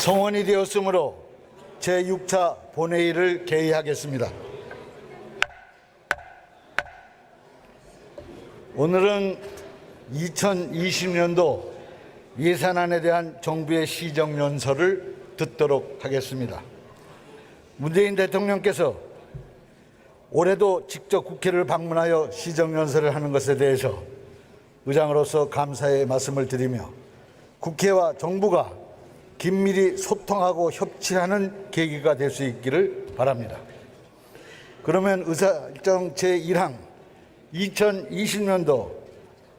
성원이 되었으므로 제6차 본회의를 개의하겠습니다. 오늘은 2020년도 예산안에 대한 정부의 시정연설을 듣도록 하겠습니다. 문재인 대통령께서 올해도 직접 국회를 방문하여 시정연설을 하는 것에 대해서 의장으로서 감사의 말씀을 드리며 국회와 정부가 긴밀히 소통하고 협치하는 계기가 될 수 있기를 바랍니다. 그러면 의사일정 제1항 2020년도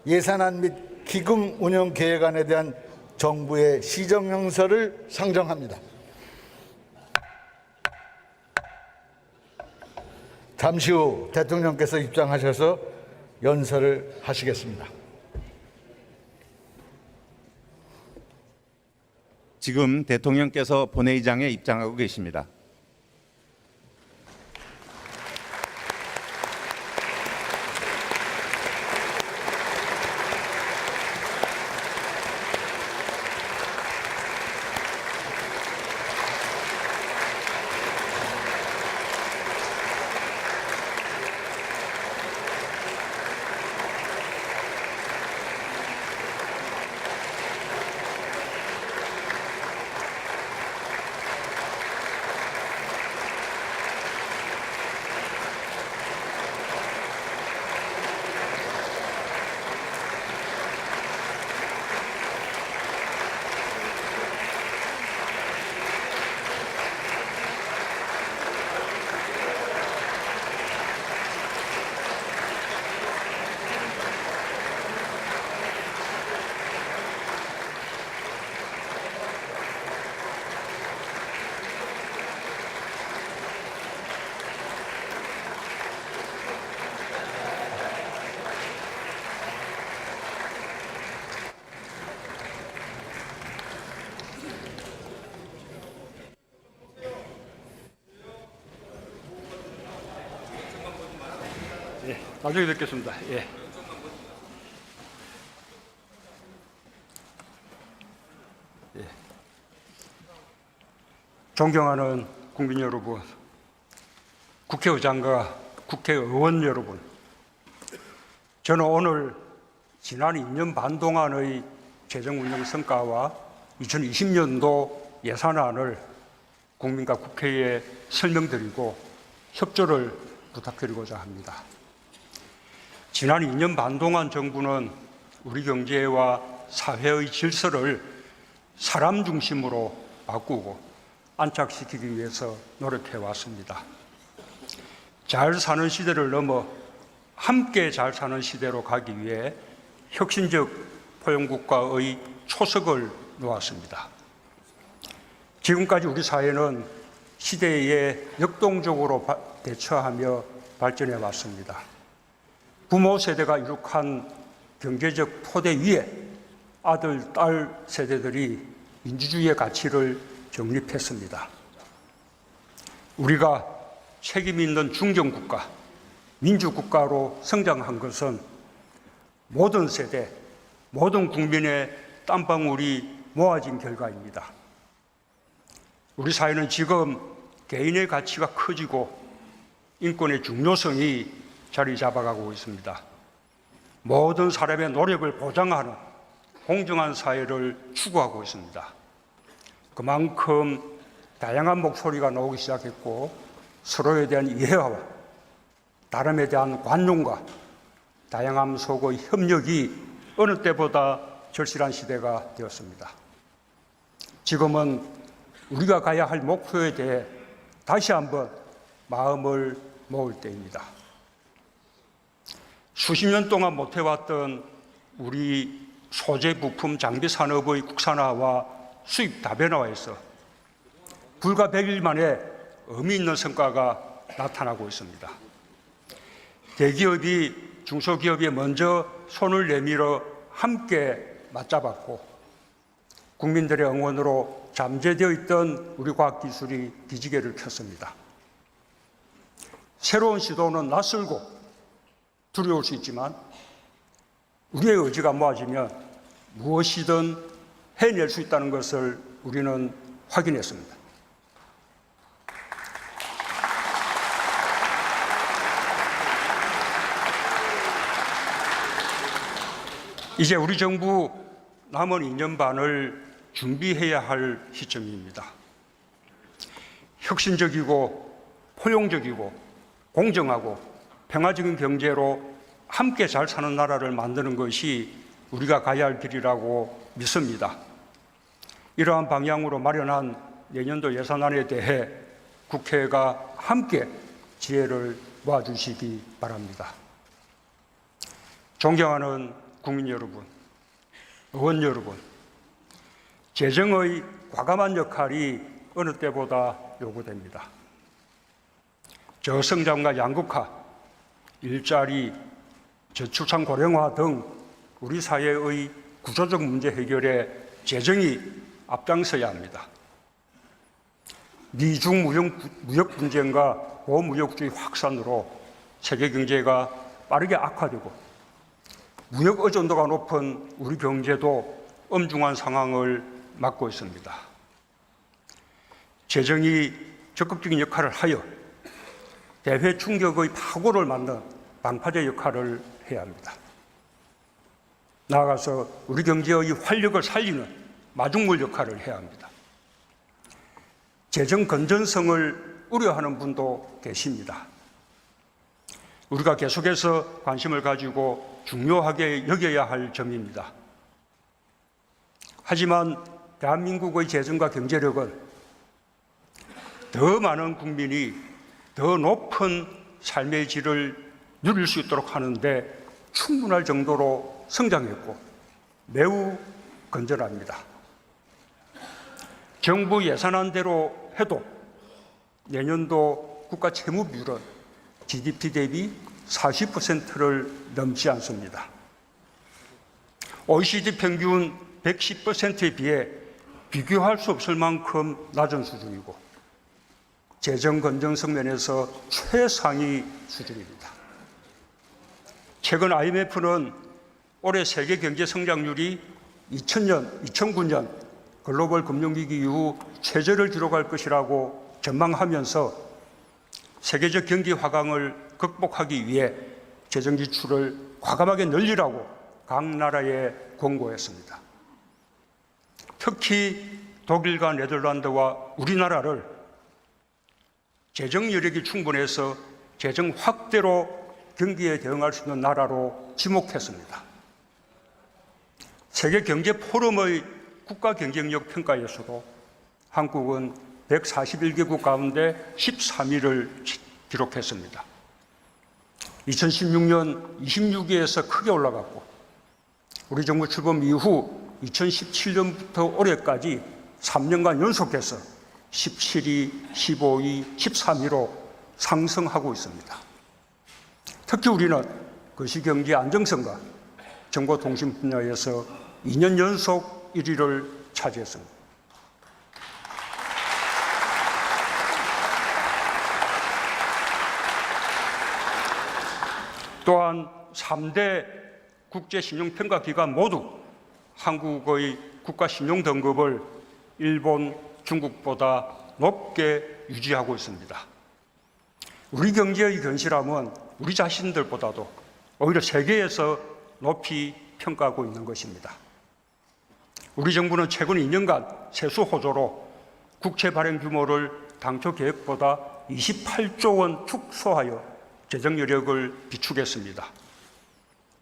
예산안 및 기금 운영 계획안에 대한 정부의 시정연설을 상정합니다. 잠시 후 대통령께서 입장하셔서 연설을 하시겠습니다. 지금 대통령께서 본회의장에 입장하고 계십니다. 나중에 뵙겠습니다. 존경하는 국민 여러분, 국회의장과 국회의원 여러분, 저는 오늘 지난 2년 반 동안의 재정운영 성과와 2020년도 예산안을 국민과 국회에 설명드리고 협조를 부탁드리고자 합니다. 지난 2년 반 동안 정부는 우리 경제와 사회의 질서를 사람 중심으로 바꾸고 안착시키기 위해서 노력해 왔습니다. 잘 사는 시대를 넘어 함께 잘 사는 시대로 가기 위해 혁신적 포용국가의 초석을 놓았습니다. 지금까지 우리 사회는 시대에 역동적으로 대처하며 발전해 왔습니다. 부모 세대가 이룩한 경제적 토대 위에 아들, 딸 세대들이 민주주의의 가치를 정립했습니다. 우리가 책임 있는 중견국가, 민주국가로 성장한 것은 모든 세대, 모든 국민의 땀방울이 모아진 결과입니다. 우리 사회는 지금 개인의 가치가 커지고 인권의 중요성이 자리 잡아가고 있습니다. 모든 사람의 노력을 보장하는 공정한 사회를 추구하고 있습니다. 그만큼 다양한 목소리가 나오기 시작했고 서로에 대한 이해와 다름에 대한 관용과 다양함 속의 협력이 어느 때보다 절실한 시대가 되었습니다. 지금은 우리가 가야 할 목표에 대해 다시 한번 마음을 모을 때입니다. 수십 년 동안 못해왔던 우리 소재 부품 장비 산업의 국산화와 수입 다변화에서 불과 100일 만에 의미 있는 성과가 나타나고 있습니다. 대기업이 중소기업에 먼저 손을 내밀어 함께 맞잡았고 국민들의 응원으로 잠재되어 있던 우리 과학기술이 기지개를 켰습니다. 새로운 시도는 낯설고 두려울 수 있지만 우리의 의지가 모아지면 무엇이든 해낼 수 있다는 것을 우리는 확인했습니다. 이제 우리 정부 남은 2년 반을 준비해야 할 시점입니다. 혁신적이고 포용적이고 공정하고 평화적인 경제로 함께 잘 사는 나라를 만드는 것이 우리가 가야 할 길이라고 믿습니다. 이러한 방향으로 마련한 내년도 예산안에 대해 국회가 함께 지혜를 모아주시기 바랍니다. 존경하는 국민 여러분, 의원 여러분, 재정의 과감한 역할이 어느 때보다 요구됩니다. 저성장과 양극화, 일자리, 저출산 고령화 등 우리 사회의 구조적 문제 해결에 재정이 앞장서야 합니다. 미중 무역 분쟁과 고무역주의 확산으로 세계 경제가 빠르게 악화되고 무역 의존도가 높은 우리 경제도 엄중한 상황을 맞고 있습니다. 재정이 적극적인 역할을 하여 대외 충격의 파고를 막는 방파제 역할을 해야 합니다. 나아가서 우리 경제의 활력을 살리는 마중물 역할을 해야 합니다. 재정 건전성을 우려하는 분도 계십니다. 우리가 계속해서 관심을 가지고 중요하게 여겨야 할 점입니다. 하지만 대한민국의 재정과 경제력은 더 많은 국민이 더 높은 삶의 질을 누릴 수 있도록 하는데 충분할 정도로 성장했고 매우 건전합니다. 정부 예산안대로 해도 내년도 국가 채무 비율은 GDP 대비 40%를 넘지 않습니다. OECD 평균 110%에 비해 비교할 수 없을 만큼 낮은 수준이고 재정 건전성 면에서 최상위 수준입니다. 최근 IMF는 올해 세계 경제 성장률이 2009년 글로벌 금융위기 이후 최저를 기록할 것이라고 전망하면서 세계적 경기 화강을 극복하기 위해 재정 지출을 과감하게 늘리라고 각 나라에 권고했습니다. 특히 독일과 네덜란드와 우리나라를 재정 여력이 충분해서 재정 확대로 경기에 대응할 수 있는 나라로 지목했습니다. 세계 경제 포럼의 국가 경쟁력 평가에서도 한국은 141개국 가운데 13위를 기록했습니다. 2016년 26위에서 크게 올라갔고 우리 정부 출범 이후 2017년부터 올해까지 3년간 연속해서 17위, 15위, 13위로 상승하고 있습니다. 특히 우리는 거시경제 안정성과 정보통신 분야에서 2년 연속 1위를 차지했습니다. 또한 3대 국제신용평가기관 모두 한국의 국가신용등급을 일본, 중국보다 높게 유지하고 있습니다. 우리 경제의 견실함은 우리 자신들보다도 오히려 세계에서 높이 평가하고 있는 것입니다. 우리 정부는 최근 2년간 세수 호조로 국채 발행 규모를 당초 계획보다 28조 원 축소하여 재정 여력을 비축했습니다.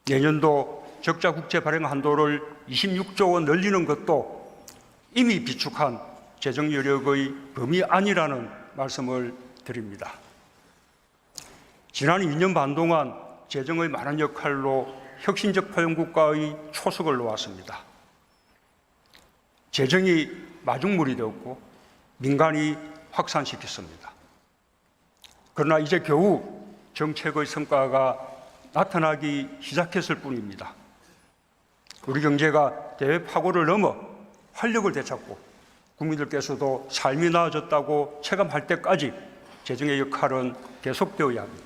내년도 적자 국채 발행 한도를 26조 원 늘리는 것도 이미 비축한 재정 여력의 범위 아니라는 말씀을 드립니다. 지난 2년 반 동안 재정의 많은 역할로 혁신적 포용국가의 초석을 놓았습니다. 재정이 마중물이 되었고 민간이 확산시켰습니다. 그러나 이제 겨우 정책의 성과가 나타나기 시작했을 뿐입니다. 우리 경제가 대외 파고를 넘어 활력을 되찾고 국민들께서도 삶이 나아졌다고 체감할 때까지 재정의 역할은 계속되어야 합니다.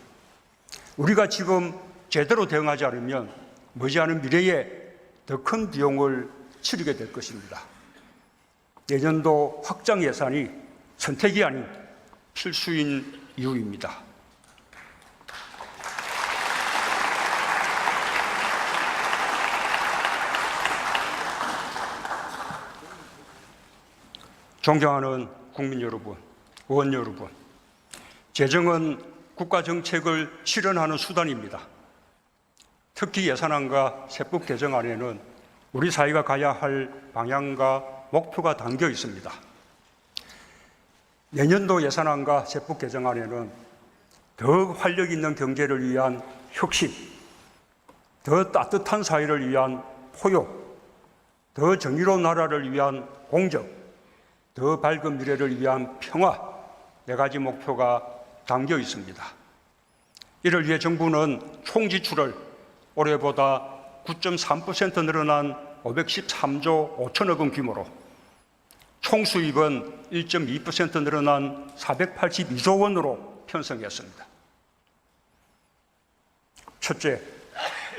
우리가 지금 제대로 대응하지 않으면 머지않은 미래에 더 큰 비용을 치르게 될 것입니다. 내년도 확장 예산이 선택이 아닌 필수인 이유입니다. 존경하는 국민 여러분, 의원 여러분, 재정은 국가 정책을 실현하는 수단입니다. 특히 예산안과 세법 개정안에는 우리 사회가 가야 할 방향과 목표가 담겨 있습니다. 내년도 예산안과 세법 개정안에는 더욱 활력 있는 경제를 위한 혁신, 더 따뜻한 사회를 위한 포용, 더 정의로운 나라를 위한 공정, 더 밝은 미래를 위한 평화, 4가지 목표가 담겨 있습니다. 이를 위해 정부는 총 지출을 올해보다 9.3% 늘어난 513조 5천억 원 규모로, 총 수입은 1.2% 늘어난 482조 원으로 편성했습니다. 첫째,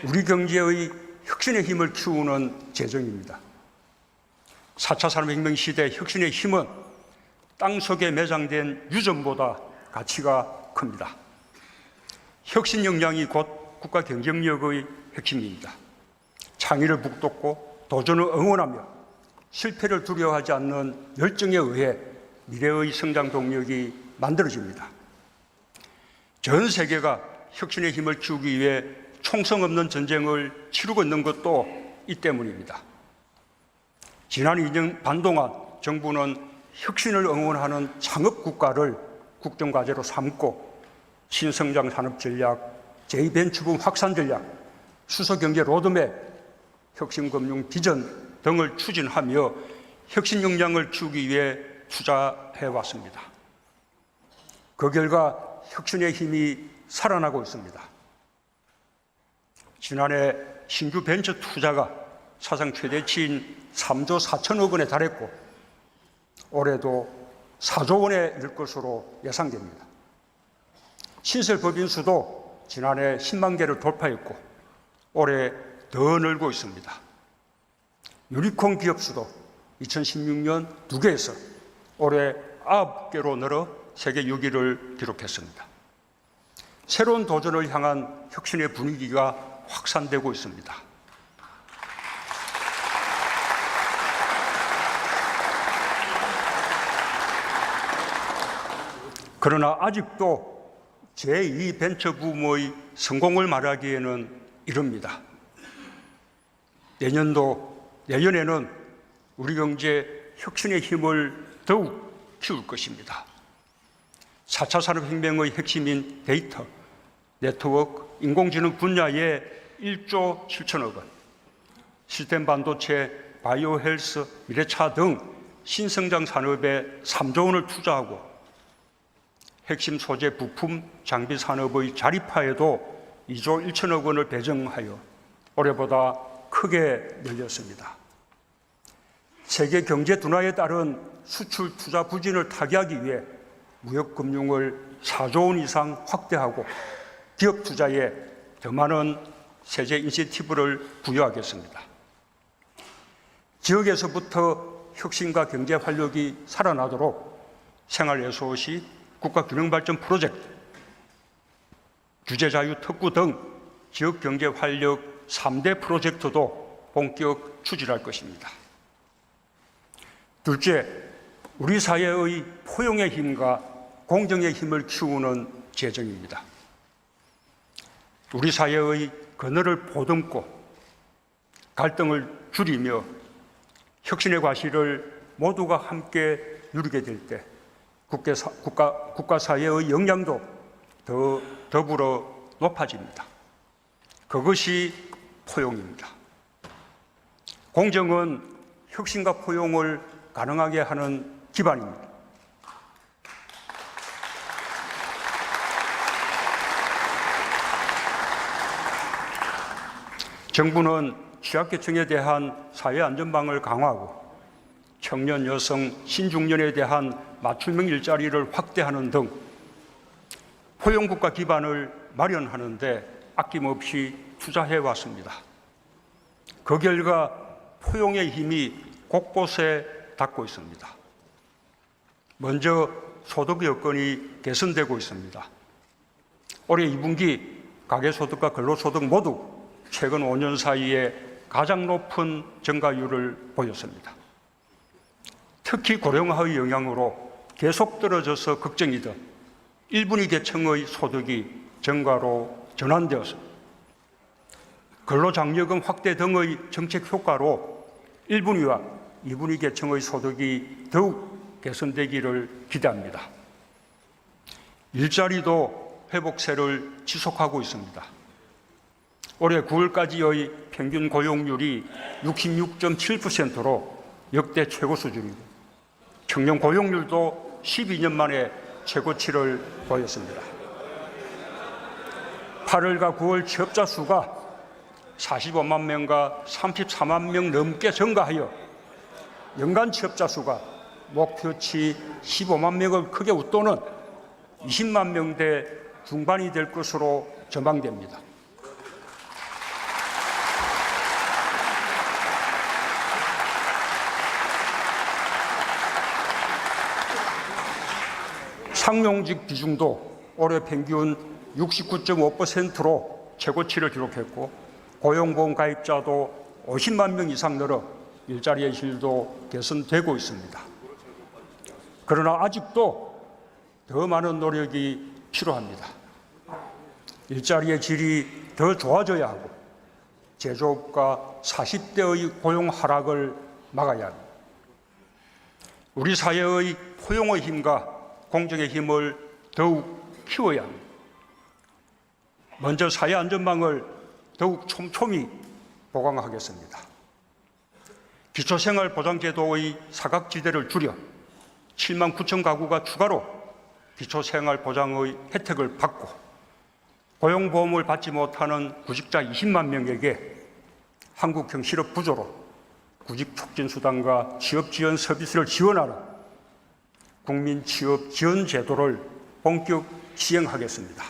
우리 경제의 혁신의 힘을 키우는 재정입니다. 4차 산업혁명 시대 혁신의 힘은 땅속에 매장된 유전보다 가치가 큽니다. 혁신 역량이 곧 국가 경쟁력의 핵심입니다. 창의를 북돋고 도전을 응원하며 실패를 두려워하지 않는 열정에 의해 미래의 성장 동력이 만들어집니다. 전 세계가 혁신의 힘을 키우기 위해 총성 없는 전쟁을 치르고 있는 것도 이 때문입니다. 지난 2년 반 동안 정부는 혁신을 응원하는 창업 국가를 국정과제로 삼고 신성장 산업 전략, 제2벤처붐 확산 전략, 수소경제 로드맵, 혁신금융 비전 등을 추진하며 혁신 역량을 키우기 위해 투자해왔습니다. 그 결과 혁신의 힘이 살아나고 있습니다. 지난해 신규 벤처 투자가 사상 최대치인 3조 4천억 원에 달했고 올해도 4조 원에 이를 것으로 예상됩니다. 신설법인 수도 지난해 10만 개를 돌파했고 올해 더 늘고 있습니다. 유니콘 기업 수도 2016년 2개에서 올해 9개로 늘어 세계 6위를 기록했습니다. 새로운 도전을 향한 혁신의 분위기가 확산되고 있습니다. 그러나 아직도 제2벤처붐의 성공을 말하기에는 이릅니다. 내년에는 우리 경제 혁신의 힘을 더욱 키울 것입니다. 4차 산업혁명의 핵심인 데이터, 네트워크, 인공지능 분야에 1조 7천억 원, 시스템 반도체, 바이오 헬스, 미래차 등 신성장 산업에 3조 원을 투자하고 핵심 소재 부품 장비 산업의 자립화에도 2조 1천억 원을 배정하여 올해보다 크게 늘렸습니다. 세계 경제 둔화에 따른 수출 투자 부진을 타개하기 위해 무역금융을 4조 원 이상 확대하고 기업 투자에 더 많은 세제 인센티브를 부여하겠습니다. 지역에서부터 혁신과 경제 활력이 살아나도록 생활예술시 국가균형발전 프로젝트, 규제자유 특구 등 지역경제 활력 3대 프로젝트도 본격 추진할 것입니다. 둘째, 우리 사회의 포용의 힘과 공정의 힘을 키우는 재정입니다. 우리 사회의 그늘을 보듬고 갈등을 줄이며 혁신의 과실을 모두가 함께 누리게 될 때 국가 사회의 역량도 더불어 높아집니다. 그것이 포용입니다. 공정은 혁신과 포용을 가능하게 하는 기반입니다. 정부는 취약계층에 대한 사회안전망을 강화하고 청년, 여성, 신중년에 대한 맞춤형 일자리를 확대하는 등 포용국가 기반을 마련하는 데 아낌없이 투자해왔습니다. 그 결과 포용의 힘이 곳곳에 닿고 있습니다. 먼저 소득 여건이 개선되고 있습니다. 올해 2분기 가계소득과 근로소득 모두 최근 5년 사이에 가장 높은 증가율을 보였습니다. 특히 고령화의 영향으로 계속 떨어져서 걱정이던 1분위 계층의 소득이 증가로 전환되었습니다. 근로장려금 확대 등의 정책 효과로 1분위와 2분위 계층의 소득이 더욱 개선되기를 기대합니다. 일자리도 회복세를 지속하고 있습니다. 올해 9월까지의 평균 고용률이 66.7%로 역대 최고 수준이고 청년 고용률도 12년 만에 최고치를 보였습니다. 8월과 9월 취업자 수가 45만 명과 34만 명 넘게 증가하여 연간 취업자 수가 목표치 15만 명을 크게 웃도는 20만 명대 중반이 될 것으로 전망됩니다. 상용직 비중도 올해 평균 69.5%로 최고치를 기록했고 고용보험 가입자도 50만 명 이상 늘어 일자리의 질도 개선되고 있습니다. 그러나 아직도 더 많은 노력이 필요합니다. 일자리의 질이 더 좋아져야 하고 제조업과 40대의 고용 하락을 막아야 합니다. 우리 사회의 포용의 힘과 공정의 힘을 더욱 키워야 합니다. 먼저 사회 안전망을 더욱 촘촘히 보강하겠습니다. 기초생활보장제도의 사각지대를 줄여 7만 9천 가구가 추가로 기초생활보장의 혜택을 받고 고용보험을 받지 못하는 구직자 20만 명에게 한국형 실업 부조로 구직촉진수당과 취업지원 서비스를 지원하는 국민취업지원제도를 본격 시행하겠습니다.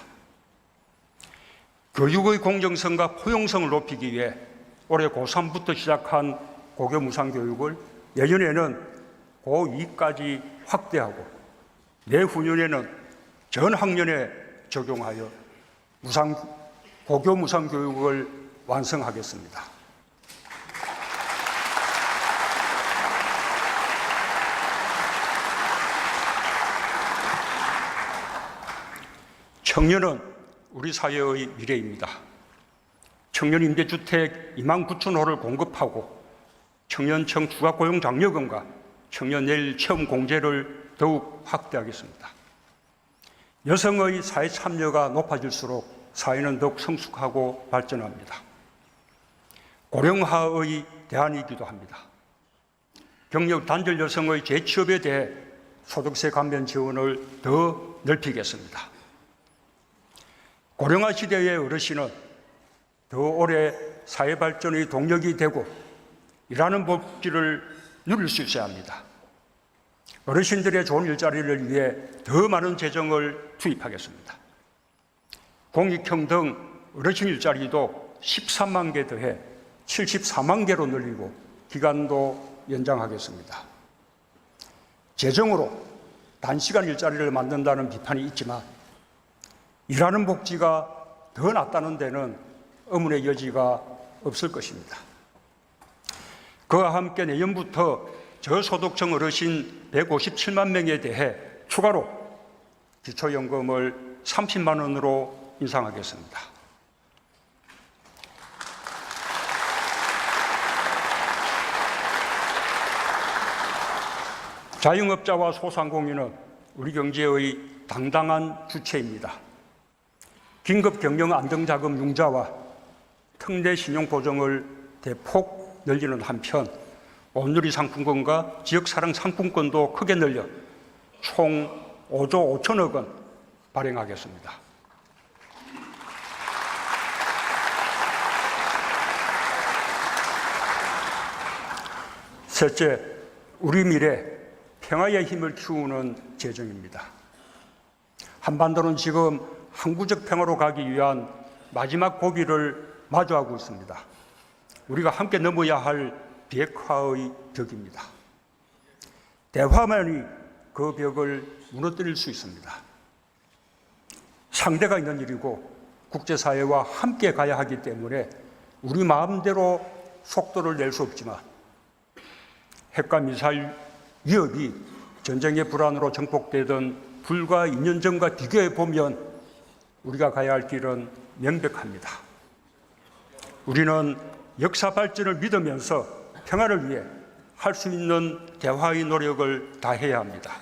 교육의 공정성과 포용성을 높이기 위해 올해 고3부터 시작한 고교 무상교육을 내년에는 고2까지 확대하고 내후년에는 전 학년에 적용하여 고교 무상교육을 완성하겠습니다. 청년은 우리 사회의 미래입니다. 청년 임대주택 2만 9천 호를 공급하고 청년청 추가고용장려금과 청년 내일 체험 공제를 더욱 확대하겠습니다. 여성의 사회 참여가 높아질수록 사회는 더욱 성숙하고 발전합니다. 고령화의 대안이기도 합니다. 경력 단절 여성의 재취업에 대해 소득세 감면 지원을 더 넓히겠습니다. 고령화 시대의 어르신은 더 오래 사회 발전의 동력이 되고 일하는 복지를 누릴 수 있어야 합니다. 어르신들의 좋은 일자리를 위해 더 많은 재정을 투입하겠습니다. 공익형 등 어르신 일자리도 13만 개 더해 74만 개로 늘리고 기간도 연장하겠습니다. 재정으로 단시간 일자리를 만든다는 비판이 있지만 일하는 복지가 더 낫다는 데는 의문의 여지가 없을 것입니다. 그와 함께 내년부터 저소득층 어르신 157만 명에 대해 추가로 기초연금을 30만 원으로 인상하겠습니다. 자영업자와 소상공인은 우리 경제의 당당한 주체입니다. 긴급경영 안정자금 융자와 특례 신용보증을 대폭 늘리는 한편 온누리 상품권과 지역사랑 상품권도 크게 늘려 총 5조 5천억 원 발행하겠습니다. 셋째, 우리 미래 평화의 힘을 키우는 재정입니다. 한반도는 지금 항구적 평화로 가기 위한 마지막 고비를 마주하고 있습니다. 우리가 함께 넘어야 할 비핵화의 벽입니다. 대화만이 그 벽을 무너뜨릴 수 있습니다. 상대가 있는 일이고 국제사회와 함께 가야 하기 때문에 우리 마음대로 속도를 낼 수 없지만 핵과 미사일 위협이 전쟁의 불안으로 정복되던 불과 2년 전과 비교해 보면 우리가 가야 할 길은 명백합니다. 우리는 역사 발전을 믿으면서 평화를 위해 할 수 있는 대화의 노력을 다해야 합니다.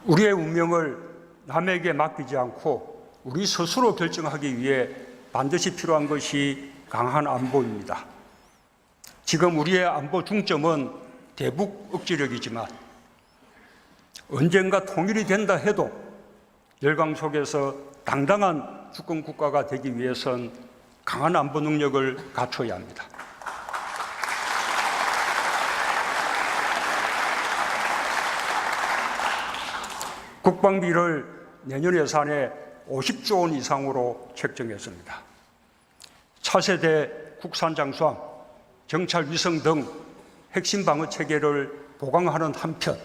우리의 운명을 남에게 맡기지 않고 우리 스스로 결정하기 위해 반드시 필요한 것이 강한 안보입니다. 지금 우리의 안보 중점은 대북 억지력이지만 언젠가 통일이 된다 해도 열강 속에서 당당한 주권 국가가 되기 위해선 강한 안보 능력을 갖춰야 합니다. 국방비를 내년 예산에 50조 원 이상으로 책정했습니다. 차세대 국산 잠수함, 정찰 위성 등 핵심 방어 체계를 보강하는 한편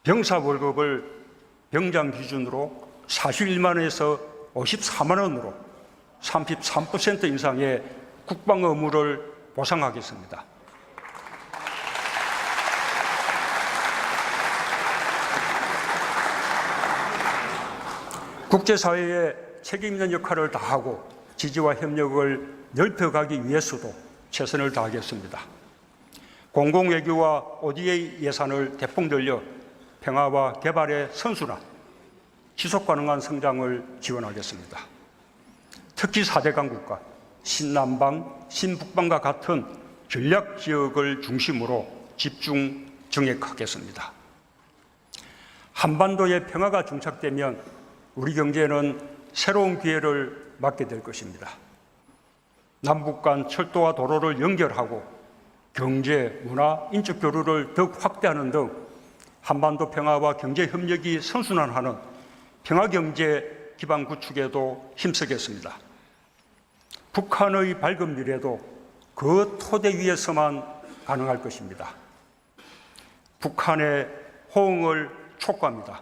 병사 월급을 병장 기준으로 41만 원에서 54만 원으로 33% 인상의 국방 의무를 보상하겠습니다. 국제사회에 책임 있는 역할을 다하고 지지와 협력을 넓혀가기 위해서도 최선을 다하겠습니다. 공공외교와 ODA 예산을 대폭 늘려 평화와 개발의 선순환, 지속 가능한 성장을 지원하겠습니다. 특히 4대 강국가, 신남방, 신북방과 같은 전략 지역을 중심으로 집중 정액하겠습니다. 한반도의 평화가 정착되면 우리 경제는 새로운 기회를 맞게 될 것입니다. 남북 간 철도와 도로를 연결하고 경제, 문화, 인적 교류를 더욱 확대하는 등 한반도 평화와 경제 협력이 선순환하는 평화경제 기반 구축에도 힘쓰겠습니다. 북한의 밝은 미래도 그 토대 위에서만 가능할 것입니다. 북한의 호응을 촉구합니다.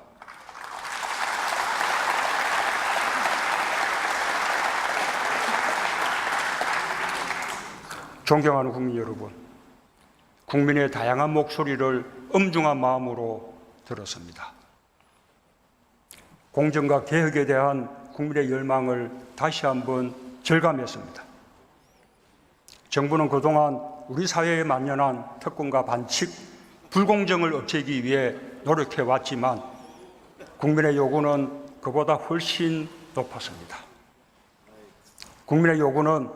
존경하는 국민 여러분, 국민의 다양한 목소리를 엄중한 마음으로 들었습니다. 공정과 개혁에 대한 국민의 열망을 다시 한번 절감했습니다. 정부는 그동안 우리 사회에 만연한 특권과 반칙, 불공정을 없애기 위해 노력해왔지만 국민의 요구는 그보다 훨씬 높았습니다. 국민의 요구는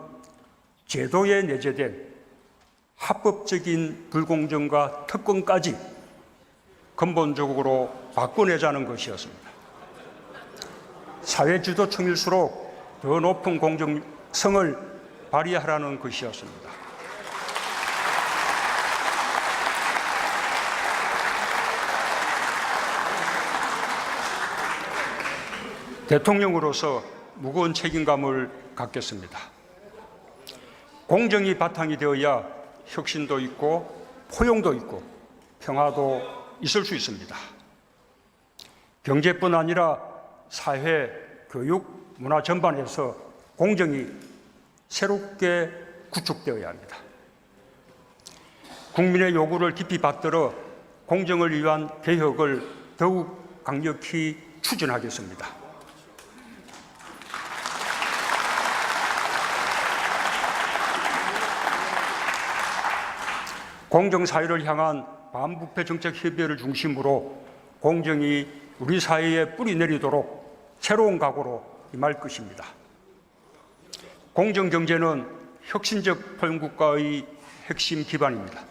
제도에 내재된 합법적인 불공정과 특권까지 근본적으로 바꿔내자는 것이었습니다. 사회주도층일수록 더 높은 공정성을 발휘하라는 것이었습니다. 대통령으로서 무거운 책임감을 갖겠습니다. 공정이 바탕이 되어야 혁신도 있고 포용도 있고 평화도 있을 수 있습니다. 경제뿐 아니라 사회, 교육, 문화 전반에서 공정이 새롭게 구축되어야 합니다. 국민의 요구를 깊이 받들어 공정을 위한 개혁을 더욱 강력히 추진하겠습니다. 공정사회를 향한 반부패 정책 협의회를 중심으로 공정이 우리 사회에 뿌리 내리도록 새로운 각오로 임할 것입니다. 공정경제는 혁신적 포용국가의 핵심 기반입니다.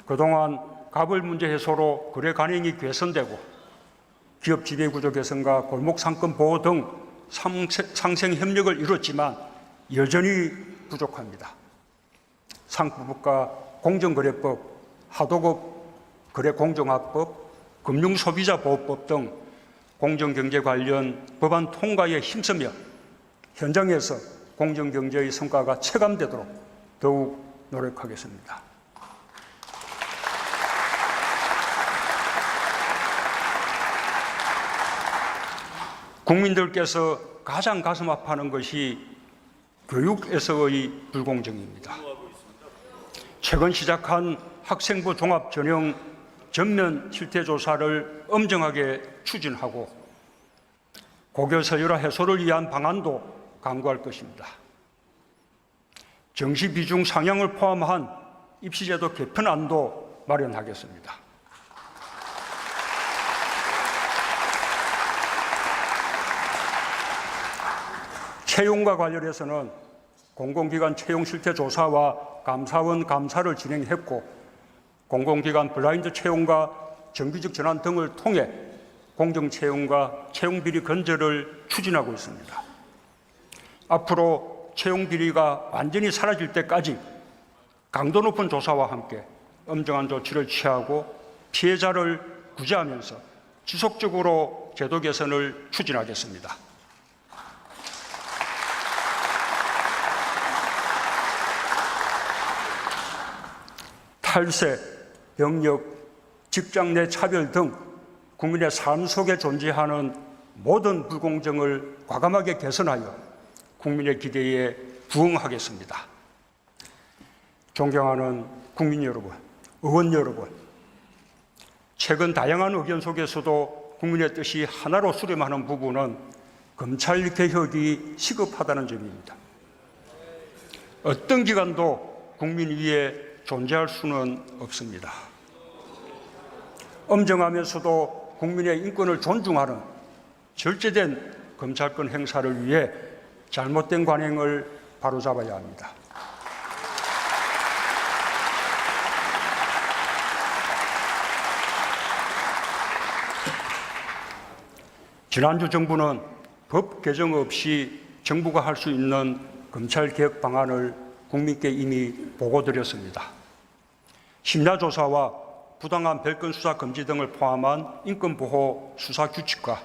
그동안 가벌 문제 해소로 거래 관행이 개선되고 기업 지배구조 개선과 골목상권 보호 등 상생 협력을 이뤘지만 여전히 부족합니다. 상부부가 공정거래법, 하도급 거래공정화법, 금융소비자보호법 등 공정경제 관련 법안 통과에 힘쓰며 현장에서 공정경제의 성과가 체감되도록 더욱 노력하겠습니다. 국민들께서 가장 가슴 아파하는 것이 교육에서의 불공정입니다. 최근 시작한 학생부 종합 전형 전면 실태 조사를 엄정하게 추진하고 고교 서열화 해소를 위한 방안도 강구할 것입니다. 정시 비중 상향을 포함한 입시제도 개편안도 마련하겠습니다. 채용과 관련해서는 공공기관 채용 실태 조사와 감사원 감사를 진행했고 공공기관 블라인드 채용과 정규직 전환 등을 통해 공정채용과 채용비리 건절을 추진하고 있습니다. 앞으로 채용비리가 완전히 사라질 때까지 강도 높은 조사와 함께 엄정한 조치를 취하고 피해자를 구제하면서 지속적으로 제도 개선을 추진하겠습니다. 탈세, 병력, 직장 내 차별 등 국민의 삶 속에 존재하는 모든 불공정을 과감하게 개선하여 국민의 기대에 부응하겠습니다. 존경하는 국민 여러분, 의원 여러분, 최근 다양한 의견 속에서도 국민의 뜻이 하나로 수렴하는 부분은 검찰 개혁이 시급하다는 점입니다. 어떤 기관도 국민 위에 존재할 수는 없습니다. 엄정하면서도 국민의 인권을 존중하는 절제된 검찰권 행사를 위해 잘못된 관행을 바로잡아야 합니다. 지난주 정부는 법 개정 없이 정부가 할 수 있는 검찰개혁 방안을 국민께 이미 보고드렸습니다. 심야조사와 부당한 별건 수사 금지 등을 포함한 인권보호 수사 규칙과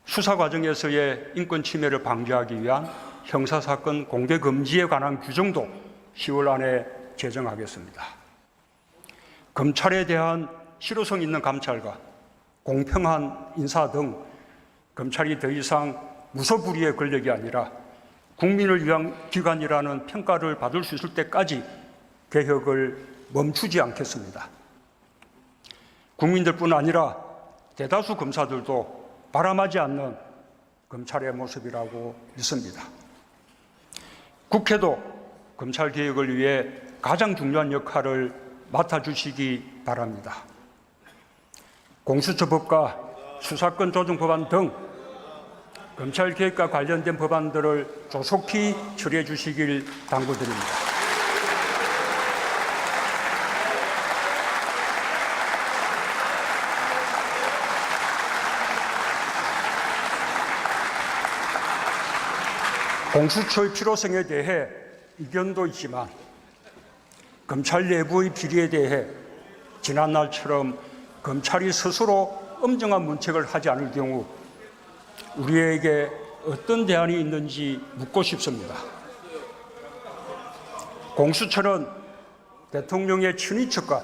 수사 과정에서의 인권 침해를 방지하기 위한 형사사건 공개 금지에 관한 규정도 10월 안에 제정하겠습니다. 검찰에 대한 실효성 있는 감찰과 공평한 인사 등 검찰이 더 이상 무소불위의 권력이 아니라 국민을 위한 기관이라는 평가를 받을 수 있을 때까지 개혁을 멈추지 않겠습니다. 국민들뿐 아니라 대다수 검사들도 바람하지 않는 검찰의 모습이라고 믿습니다. 국회도 검찰 개혁을 위해 가장 중요한 역할을 맡아주시기 바랍니다. 공수처법과 수사권 조정 법안 등 검찰 개혁과 관련된 법안들을 조속히 처리해 주시길 당부드립니다. 공수처의 필요성에 대해 이견도 있지만 검찰 내부의 비리에 대해 지난날처럼 검찰이 스스로 엄정한 문책을 하지 않을 경우 우리에게 어떤 대안이 있는지 묻고 싶습니다. 공수처는 대통령의 친인척과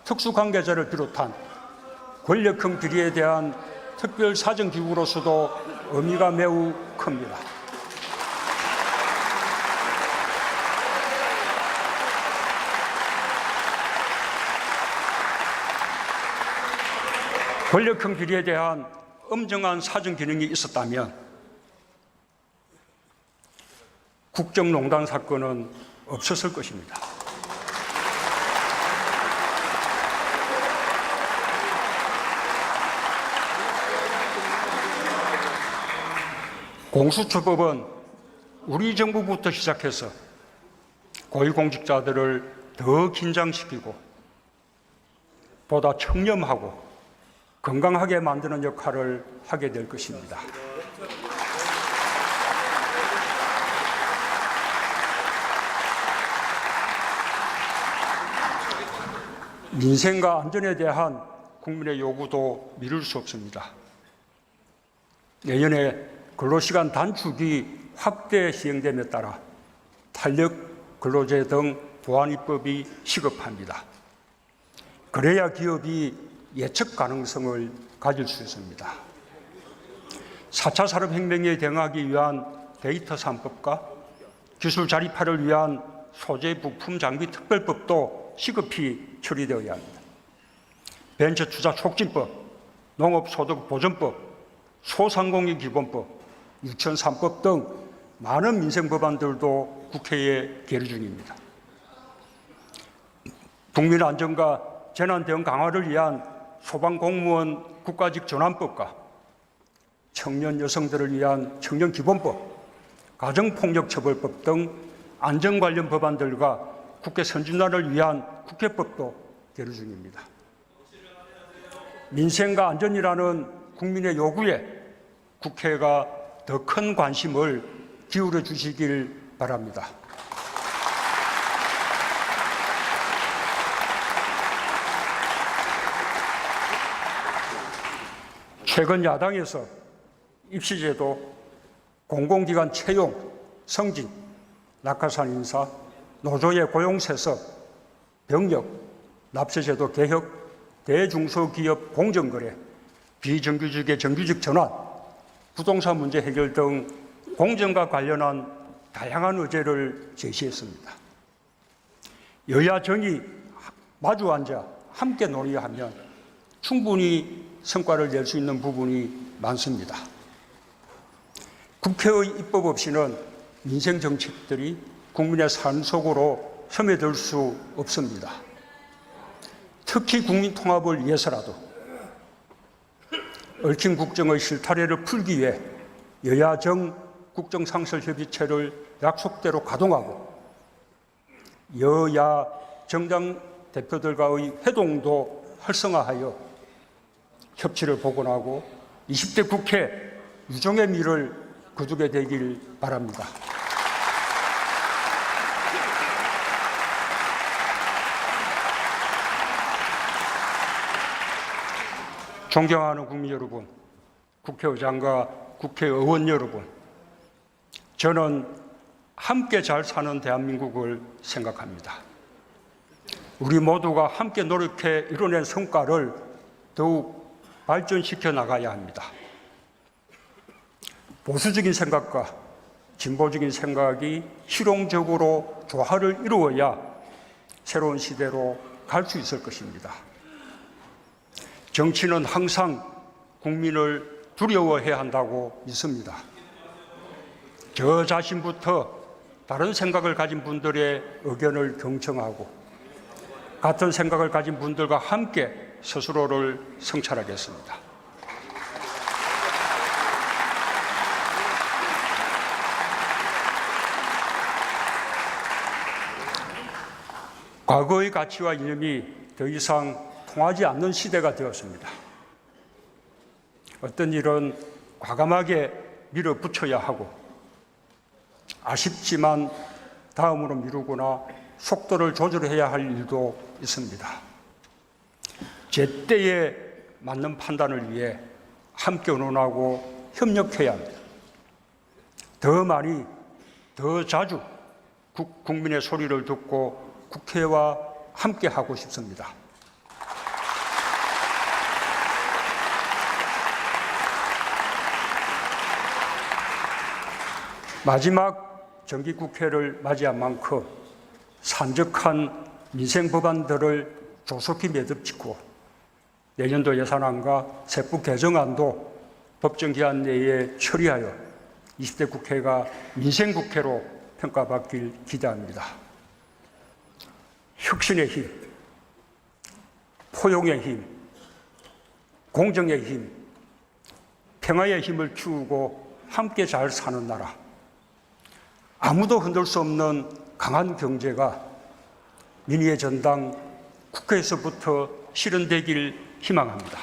특수관계자를 비롯한 권력형 비리에 대한 특별사정기구로서도 의미가 매우 큽니다. 권력형 비리에 대한 엄정한 사정 기능이 있었다면 국정농단 사건은 없었을 것입니다. 공수처법은 우리 정부부터 시작해서 고위공직자들을 더 긴장시키고 보다 청렴하고 건강하게 만드는 역할을 하게 될 것입니다. 민생과 안전에 대한 국민의 요구도 미룰 수 없습니다. 내년에 근로시간 단축이 확대 시행됨에 따라 탄력 근로제 등 보완 입법이 시급합니다. 그래야 기업이 예측 가능성을 가질 수 있습니다. 4차 산업혁명에 대응하기 위한 데이터 3법과 기술 자립화를 위한 소재 부품 장비 특별법도 시급히 처리되어야 합니다. 벤처 투자 촉진법, 농업소득보전법, 소상공인 기본법, 유치원 3법 등 많은 민생 법안들도 국회에 계류 중입니다. 국민 안전과 재난 대응 강화를 위한 소방공무원 국가직 전환법과 청년 여성들을 위한 청년기본법, 가정폭력처벌법 등 안전 관련 법안들과 국회 선진화를 위한 국회법도 계류 중입니다. 민생과 안전이라는 국민의 요구에 국회가 더 큰 관심을 기울여 주시길 바랍니다. 최근 야당에서 입시제도, 공공기관 채용, 승진, 낙하산 인사, 노조의 고용세습, 병력, 납세제도 개혁, 대중소기업 공정거래, 비정규직의 정규직 전환, 부동산 문제 해결 등 공정과 관련한 다양한 의제를 제시했습니다. 여야 정이 마주 앉아 함께 논의하면 충분히 성과를 낼 수 있는 부분이 많습니다. 국회의 입법 없이는 민생 정책들이 국민의 삶 속으로 스며들 수 없습니다. 특히 국민 통합을 위해서라도 얽힌 국정의 실타래를 풀기 위해 여야정 국정상설협의체를 약속대로 가동하고 여야 정당 대표들과의 회동도 활성화하여 협치를 복원하고 20대 국회 유종의 미를 거두게 되길 바랍니다. 존경하는 국민 여러분, 국회의장과 국회의원 여러분, 저는 함께 잘 사는 대한민국을 생각합니다. 우리 모두가 함께 노력해 이뤄낸 성과를 더욱 발전시켜 나가야 합니다. 보수적인 생각과 진보적인 생각이 실용적으로 조화를 이루어야 새로운 시대로 갈 수 있을 것입니다. 정치는 항상 국민을 두려워해야 한다고 믿습니다. 저 자신부터 다른 생각을 가진 분들의 의견을 경청하고 같은 생각을 가진 분들과 함께 스스로를 성찰하겠습니다. 과거의 가치와 이념이 더 이상 통하지 않는 시대가 되었습니다. 어떤 일은 과감하게 밀어붙여야 하고 아쉽지만 다음으로 미루거나 속도를 조절해야 할 일도 있습니다. 제때에 맞는 판단을 위해 함께 의논하고 협력해야 합니다. 더 많이, 더 자주 국민의 소리를 듣고 국회와 함께 하고 싶습니다. 마지막 정기국회를 맞이한 만큼 산적한 민생 법안들을 조속히 매듭짓고 내년도 예산안과 세법 개정안도 법정 기한 내에 처리하여 20대 국회가 민생 국회로 평가받길 기대합니다. 혁신의 힘, 포용의 힘, 공정의 힘, 평화의 힘을 키우고 함께 잘 사는 나라, 아무도 흔들 수 없는 강한 경제가 민의의 전당 국회에서부터 실현되길 희망합니다.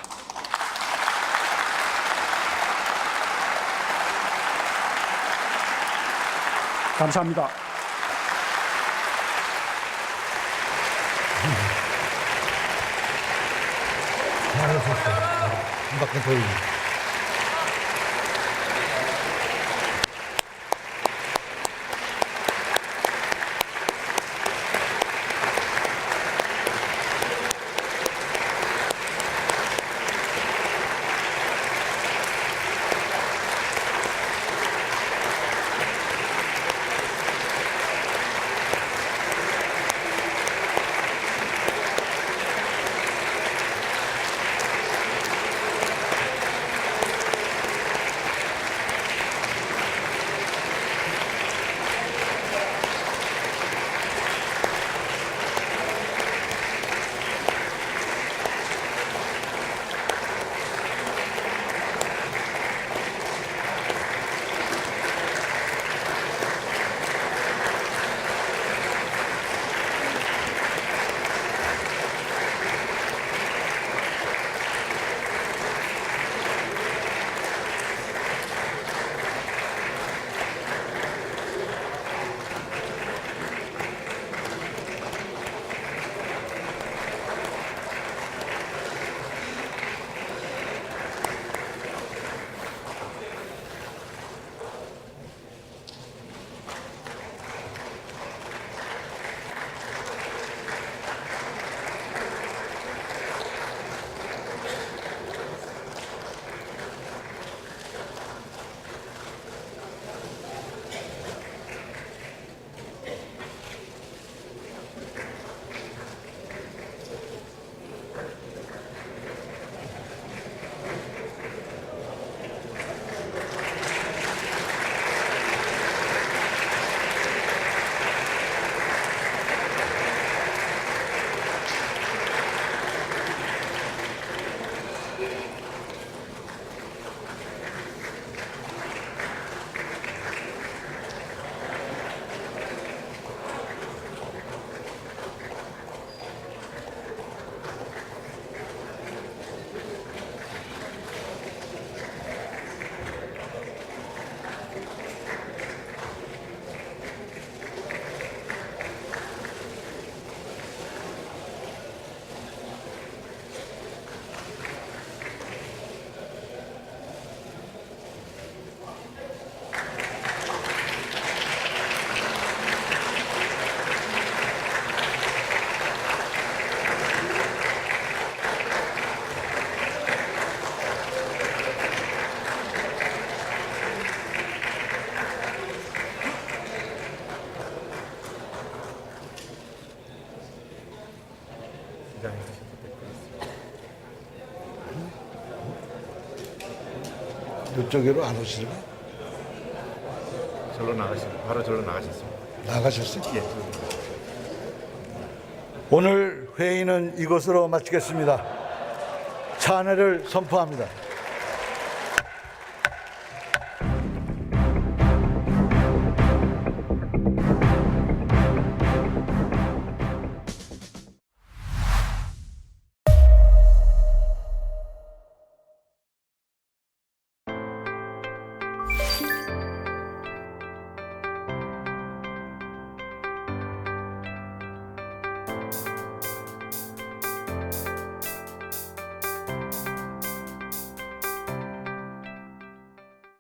감사합니다. 잘하셨어요. 이쪽으로 안 오시나? 바로 절로 나가셨습니다. 나가셨어요? 예. 오늘 회의는 이것으로 마치겠습니다. 찬회를 선포합니다.